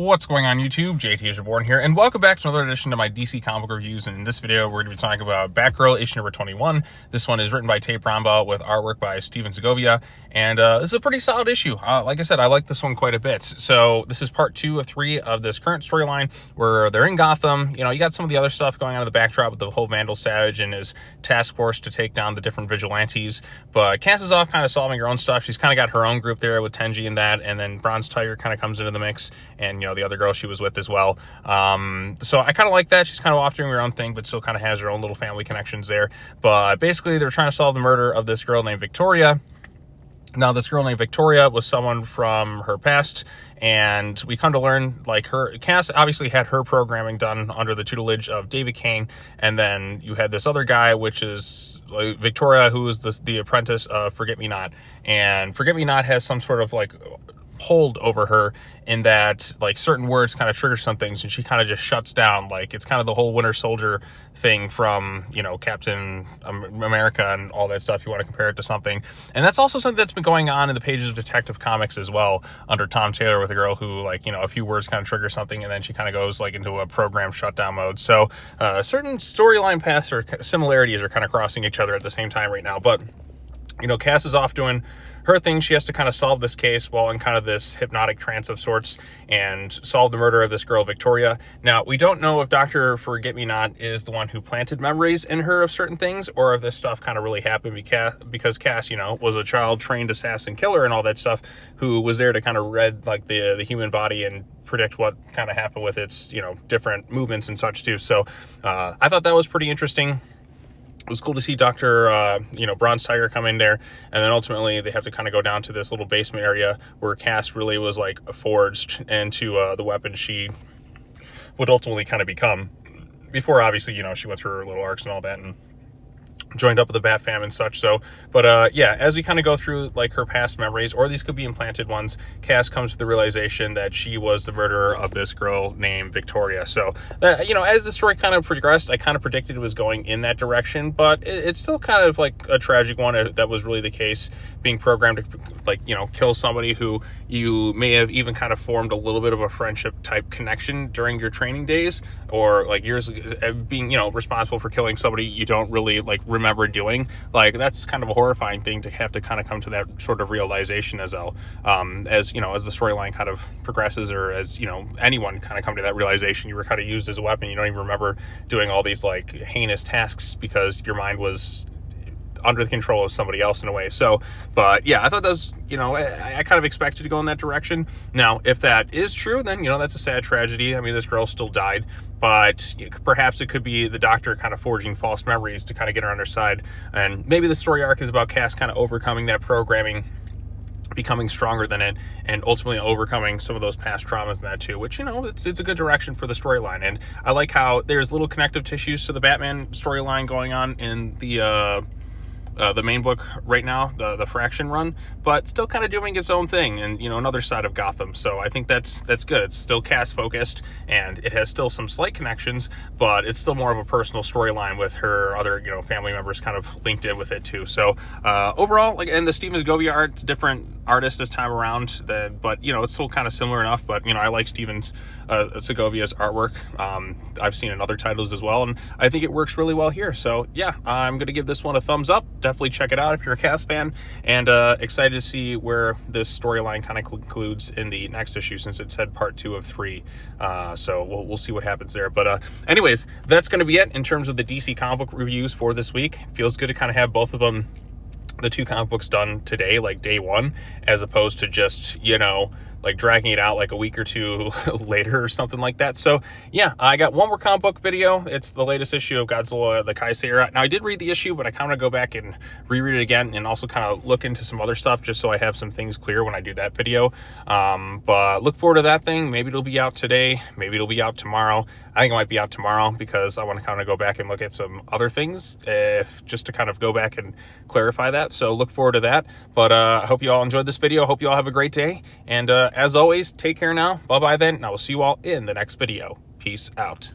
What's going on YouTube? JT is Reborn here, and welcome back to another edition of my DC comic book reviews. And in this video, we're going to be talking about Batgirl, issue number 21. This one is written by Tate Brombaugh with artwork by Steven Segovia, and this is a pretty solid issue. Like I said, I like this one quite a bit. So this is part 2 of 3 of this current storyline where they're in Gotham. You know, you got some of the other stuff going on in the backdrop with the whole Vandal Savage and his task force to take down the different vigilantes. But Cass is off kind of solving her own stuff. She's kind of got her own group there with Tenji and that, and then Bronze Tiger kind of comes into the mix, and you know, the other girl she was with as well. So I kind of like that. She's kind of off doing her own thing, but still kind of has her own little family connections there. But basically, they're trying to solve the murder of this girl named Victoria. Now, this girl named Victoria was someone from her past, and we come to learn, like, Cass obviously had her programming done under the tutelage of David Cain, and then you had this other guy, which is like, Victoria, who is the apprentice of Forget-Me-Not, and Forget-Me-Not has some sort of, like, hold over her in that, like, certain words kind of trigger some things, and she kind of just shuts down. Like, it's kind of the whole Winter Soldier thing from, you know, Captain America and all that stuff. You want to compare it to something, and that's also something that's been going on in the pages of Detective Comics as well under Tom Taylor, with a girl who, like, you know, a few words kind of trigger something, and then she kind of goes like into a program shutdown mode. So certain storyline paths or similarities are kind of crossing each other at the same time right now. But you know, Cass is off doing her thing. She has to kind of solve this case while in kind of this hypnotic trance of sorts and solve the murder of this girl, Victoria. Now, we don't know if Dr. Forget-Me-Not is the one who planted memories in her of certain things, or if this stuff kind of really happened because Cass, you know, was a child trained assassin killer and all that stuff, who was there to kind of read, like, the human body and predict what kind of happened with its, you know, different movements and such too. So I thought that was pretty interesting. It was cool to see you know, Bronze Tiger come in there, and then ultimately they have to kind of go down to this little basement area where Cass really was, like, forged into the weapon she would ultimately kind of become. Before, obviously, you know, she went through her little arcs and all that, and joined up with the Bat Fam and such. So, but yeah, as we kind of go through, like, her past memories, or these could be implanted ones, Cass comes to the realization that she was the murderer of this girl named Victoria. So, you know, as the story kind of progressed, I kind of predicted it was going in that direction, but it's still kind of like a tragic one if that was really the case, being programmed to, like, you know, kill somebody who you may have even kind of formed a little bit of a friendship type connection during your training days, or like years, being, you know, responsible for killing somebody you don't really, like, remember doing. Like, that's kind of a horrifying thing to have to kind of come to that sort of realization as well, as you know, as the storyline kind of progresses, or as, you know, anyone kind of come to that realization, you were kind of used as a weapon. You don't even remember doing all these, like, heinous tasks because your mind was under the control of somebody else in a way. So, but yeah, I thought that was, you know, I kind of expected to go in that direction. Now, if that is true, then, you know, that's a sad tragedy. I mean, this girl still died, but perhaps it could be the Doctor kind of forging false memories to kind of get her on her side. And maybe the story arc is about Cass kind of overcoming that programming, becoming stronger than it, and ultimately overcoming some of those past traumas and that too, which, you know, it's a good direction for the storyline. And I like how there's little connective tissues to the Batman storyline going on in the main book right now, the Fraction run, but still kind of doing its own thing, and, you know, another side of Gotham. So I think that's good. It's still Cass focused, and it has still some slight connections, but it's still more of a personal storyline with her other, you know, family members kind of linked in with it too. So overall, like, and the Steven Segovia art, it's a different artist this time around, but, you know, it's still kind of similar enough. But, you know, I like Steven Segovia's artwork. I've seen in other titles as well, and I think it works really well here. So yeah, I'm gonna give this one a thumbs up. Definitely check it out if you're a Cass fan, and excited to see where this storyline kind of concludes in the next issue, since it said part 2 of 3. So we'll see what happens there. But anyways, that's going to be it in terms of the DC comic book reviews for this week. Feels good to kind of have both of them, the 2 comic books, done today, like day one, as opposed to just, you know, like dragging it out like a week or 2 later or something like that. So yeah, I got one more comic book video. It's the latest issue of Godzilla, the Kaisei era. Now, I did read the issue, but I kind of go back and reread it again, and also kind of look into some other stuff, just so I have some things clear when I do that video. But look forward to that thing. Maybe it'll be out today, maybe it'll be out tomorrow. I think it might be out tomorrow, because I want to kind of go back and look at some other things, just to kind of go back and clarify that. So look forward to that. But I hope you all enjoyed this video. Hope you all have a great day, and as always, take care now. Bye bye then, and I will see you all in the next video. Peace out.